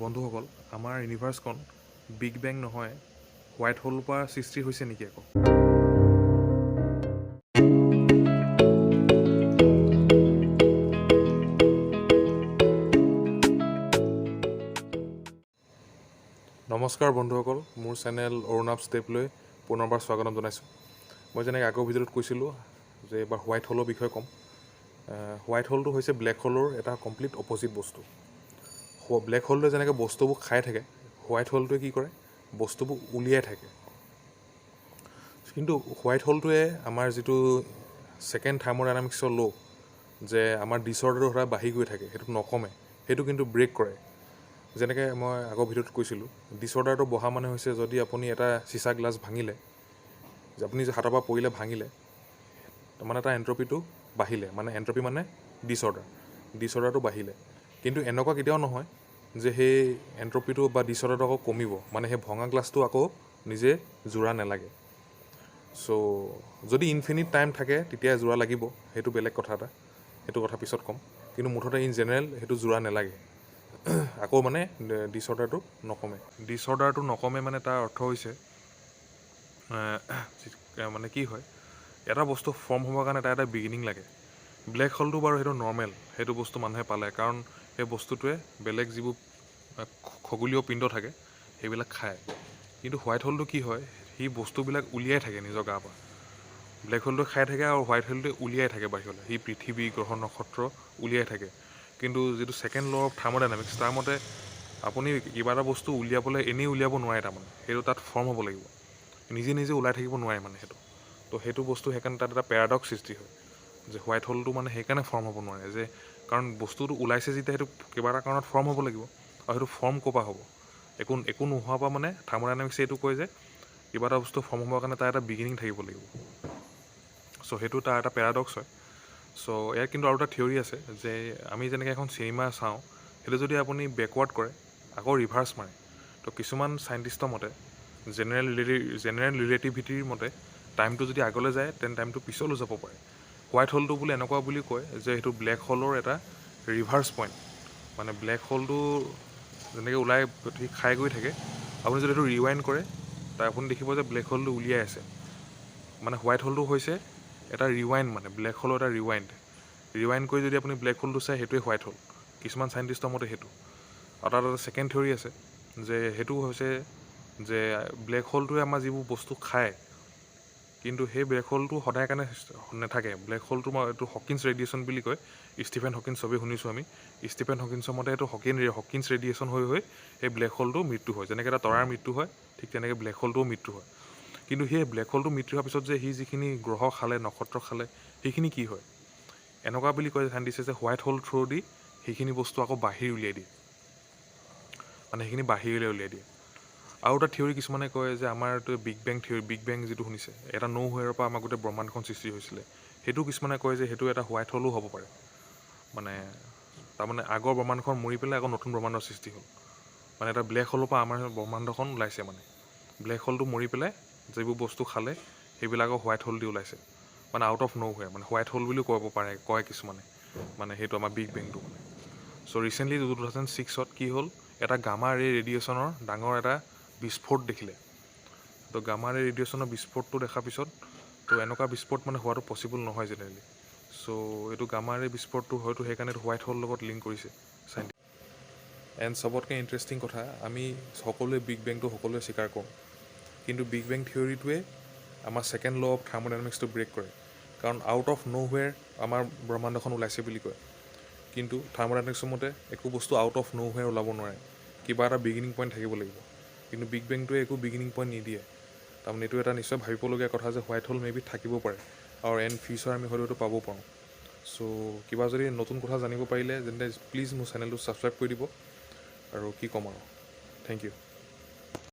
বন্ধুসকল, আমাৰ ইউনিভাৰ্ছখন বিগ বেং নহয়, হোৱাইট হোলৰ পৰা সৃষ্টি হৈছে নেকি আকৌ? নমস্কাৰ বন্ধুসকল, মোৰ চেনেল অৰুণাভ ষ্টেপলৈ পুনৰবাৰ স্বাগতম জনাইছোঁ। মই যেনেকৈ আগৰ ভিডিঅ'ত কৈছিলোঁ যে এইবাৰ হোৱাইট হোলৰ বিষয়ে ক'ম। হোৱাইট হোলটো হৈছে ব্লেক হোলৰ এটা কমপ্লিট অপ'জিট বস্তু। ব্লেক হোলটোৱে যেনেকৈ বস্তুবোৰ খাই থাকে, হোৱাইট হোলটোৱে কি কৰে, বস্তুবোৰ উলিয়াই থাকে। কিন্তু হোৱাইট হোলটোৱে আমাৰ যিটো ছেকেণ্ড থাৰ্মোডাইনামিক্সৰ ল' যে আমাৰ ডিছঅৰ্ডাৰটো সদায় বাঢ়ি গৈ থাকে, সেইটো নকমে, সেইটো কিন্তু ব্ৰেক কৰে। যেনেকৈ মই আগৰ ভিডিঅ'ত কৈছিলোঁ, ডিছঅৰ্ডাৰটো বহা মানে হৈছে যদি আপুনি এটা চিচা গ্লাছ ভাঙিলে, যে আপুনি যে হাতৰ পৰা পৰিলে ভাঙিলে, মানে তাৰ এণ্ট্ৰপিটো বাঢ়িলে, মানে এণ্ট্ৰপি মানে ডিছঅৰ্ডাৰটো বাঢ়িলে। কিন্তু এনেকুৱা কেতিয়াও নহয় যে সেই এণ্ট্ৰপিটো বা ডিছঅৰ্ডাৰটো আকৌ কমিব, মানে সেই ভঙা গ্লাছটো আকৌ নিজে জোৰা নালাগে। চ' যদি ইনফিনিট টাইম থাকে তেতিয়া জোৰা লাগিব, সেইটো বেলেগ কথা এটা, সেইটো কথা পিছত ক'ম। কিন্তু মুঠতে ইন জেনেৰেল সেইটো জোৰা নালাগে, আকৌ মানে ডিছঅৰ্ডাৰটো নকমে মানে তাৰ অৰ্থ হৈছে মানে কি হয়, এটা বস্তু ফৰ্ম হ'বৰ কাৰণে এটা বিগিনিং লাগে। ব্লেক হোলটো বাৰু সেইটো নৰ্মেল, সেইটো বস্তু মানুহে পালে, কাৰণ সেই বস্তুটোৱে বেলেগ যিবোৰ খগোলীয় পিণ্ড থাকে সেইবিলাক খায়। কিন্তু হোৱাইট হোলটো কি হয়, সি বস্তুবিলাক উলিয়াই থাকে নিজৰ গাৰ পৰা। ব্লেক হোলটো খাই থাকে আৰু হোৱাইট হোলটোৱে উলিয়াই থাকে বাহিৰলৈ, সি পৃথিৱী, গ্ৰহ, নক্ষত্ৰ উলিয়াই থাকে। কিন্তু যিটো ছেকেণ্ড ল' অফ থাৰ্মোডাইনামিক্স, তাৰ মতে আপুনি কিবা এটা বস্তু উলিয়াবলৈ এনেই উলিয়াব নোৱাৰে, তাৰমানে সেইটো তাত ফৰ্ম হ'ব লাগিব, নিজে নিজে ওলাই থাকিব নোৱাৰে মানে সেইটো। তো সেইটো বস্তু সেইকাৰণে তাত এটা পেৰাডক্স সৃষ্টি হয়, যে হোৱাইট হোলটো মানে সেইকাৰণে ফৰ্ম হ'ব নোৱাৰে, যে কাৰণ বস্তুটো ওলাইছে যেতিয়া সেইটো কিবা এটা কাৰণত ফৰ্ম হ'ব লাগিব, আৰু সেইটো ফৰ্ম ক'ৰ পৰা হ'ব, একো নোহোৱাৰ পৰা। মানে থাৰ্মোডাইনামিক্সে এইটো কয় যে কিবা এটা বস্তু ফৰ্ম হ'বৰ কাৰণে তাৰ এটা বিগিনিং থাকিব লাগিব। চ' সেইটো তাৰ এটা পেৰাডক্স হয়। চ' ইয়াত কিন্তু আৰু এটা থিয়ৰী আছে, যে আমি যেনেকৈ এখন চিনেমা চাওঁ, সেইটো যদি আপুনি বেকৱাৰ্ড কৰে, আকৌ ৰিভাৰ্ছ মাৰে, তো কিছুমান চাইণ্টিষ্টৰ মতে, জেনেৰেল ৰিলেটিভিটিৰ মতে, টাইমটো যদি আগলৈ যায় তেন্তে টাইমটো পিছলৈ যাব পাৰে। হোৱাইট হোলটো বোলে এনেকুৱা বুলি কয় যে সেইটো ব্লেক হোলৰ এটা ৰিভাৰ্ছ পইণ্ট, মানে ব্লেক হোলটো যেনেকৈ ওলাই খাই গৈ থাকে, আপুনি যদি সেইটো ৰিৱাইণ্ড কৰে, তাৰ আপুনি দেখিব যে ব্লেক হোলটো উলিয়াই আছে। মানে হোৱাইট হোলটো হৈছে এটা ৰিৱাইণ্ড, মানে ব্লেক হোলৰ এটা ৰিৱাইণ্ড কৰি যদি আপুনি ব্লেক হোলটো চাই, সেইটোৱে হোৱাইট হোল, কিছুমান চাইণ্টিষ্টৰ মতে সেইটো। আৰু তাত এটা ছেকেণ্ড থিয়ৰী আছে, যে সেইটো হৈছে যে ব্লেক হোলটোৱে আমাৰ যিবোৰ বস্তু খায়, কিন্তু সেই ব্লেক হোলটো সদায় কাৰণে নাথাকে। ব্লেক হোলটো এইটো হকিন্স ৰেডিয়েশ্যন বুলি কয়, ষ্টিফেন হকিন্স চবেই শুনিছোঁ আমি। ষ্টিফেন হকিন্সৰ মতে এইটো হকিন্স ৰেডিয়েশ্যন হৈ সেই ব্লেক হোলটো মৃত্যু হয়। যেনেকৈ এটা তৰাৰ মৃত্যু হয়, ঠিক তেনেকৈ ব্লেক হোলটোও মৃত্যু হয়। কিন্তু সেই ব্লেক হোলটো মৃত্যু হোৱাৰ পিছত যে সি যিখিনি গ্ৰহ খালে, নক্ষত্ৰ খালে, সেইখিনি কি হয়, এনেকুৱা বুলি কয় চাইণ্টিষ্টে যে হোৱাইট হোল থ্ৰু দি সেইখিনি বস্তু আকৌ বাহিৰ উলিয়াই দিয়ে, মানে সেইখিনি বাহিৰলৈ উলিয়াই দিয়ে। আৰু এটা থিয়ৰী কিছুমানে কয় যে আমাৰ এইটো বিগ বেং যিটো শুনিছে, এটা নৌ হুৱেৰৰ পৰা আমাৰ গোটেই ব্ৰহ্মাণ্ডখন সৃষ্টি হৈছিলে, সেইটো কিছুমানে কয় যে সেইটো এটা হোৱাইট হোলো হ'ব পাৰে। মানে তাৰমানে আগৰ ব্ৰহ্মাণ্ডখন মৰি পেলাই আকৌ নতুন ব্ৰহ্মাণ্ডৰ সৃষ্টি হ'ল, মানে এটা ব্লেক হোলৰ পৰা আমাৰ ব্ৰহ্মাণ্ডখন ওলাইছে। মানে ব্লেক হোলটো মৰি পেলাই যিবোৰ বস্তু খালে সেইবিলাকৰ হোৱাইট হোল দি ওলাইছে, মানে আউট অফ নৌ হুৱেৰ, মানে হোৱাইট হোল বুলিও ক'ব পাৰে, কয় কিছুমানে, মানে সেইটো আমাৰ বিগ বেংটো মানে। চ' ৰিচেণ্টলি 2006 কি হ'ল, এটা গামা ৰে ৰেডিয়েশ্যনৰ ডাঙৰ এটা বিস্ফোট দেখিলে। তো গামা ৰে ৰেডিয়েশ্যনৰ বিস্ফোটটো দেখাৰ পিছত, তো এনেকুৱা বিস্ফোট মানে হোৱাটো পচিবল নহয় জেনেৰেলি। চ' এইটো গামা ৰে বিস্ফোটটো হয়তো সেইকাৰণে হোৱাইট হোলৰ লগত লিংক কৰিছে চাইণ্টিষ্ট। এণ্ড চবতকৈ ইণ্টাৰেষ্টিং কথা, আমি সকলোৱে বিগ বেংটো সকলোৱে স্বীকাৰ কৰোঁ, কিন্তু বিগ বেং থিয়ৰিটোৱে আমাৰ ছেকেণ্ড ল' অফ থাৰ্মোডাইনামিক্সটো ব্ৰেক কৰে, কাৰণ আউট অফ ন' হুৱেৰ আমাৰ ব্ৰহ্মাণ্ডখন ওলাইছে বুলি কয়। কিন্তু থাৰ্মোডাইনামিক্সৰ মতে একো বস্তু আউট অফ ন' হুৱেৰ ওলাব নোৱাৰে, কিবা এটা বিগিনিং পইণ্ট থাকিব লাগিব। কিন্তু বিগ বেংটোৱে একো বিগিনিং পইণ্ট নিদিয়ে। তাৰমানে এইটো এটা নিশ্চয় ভাবিবলগীয়া কথা যে হোৱাইট হোল মেবি থাকিব পাৰে, আৰু এণ্ড ফিউচাৰ আমি হয়তো এইটো পাব পাৰোঁ। চ' কিবা যদি নতুন কথা জানিব পাৰিলে তেন্তে প্লিজ মোৰ চেনেলটো ছাবস্ক্ৰাইব কৰি দিব। আৰু কি ক'ম আৰু, থেংক ইউ।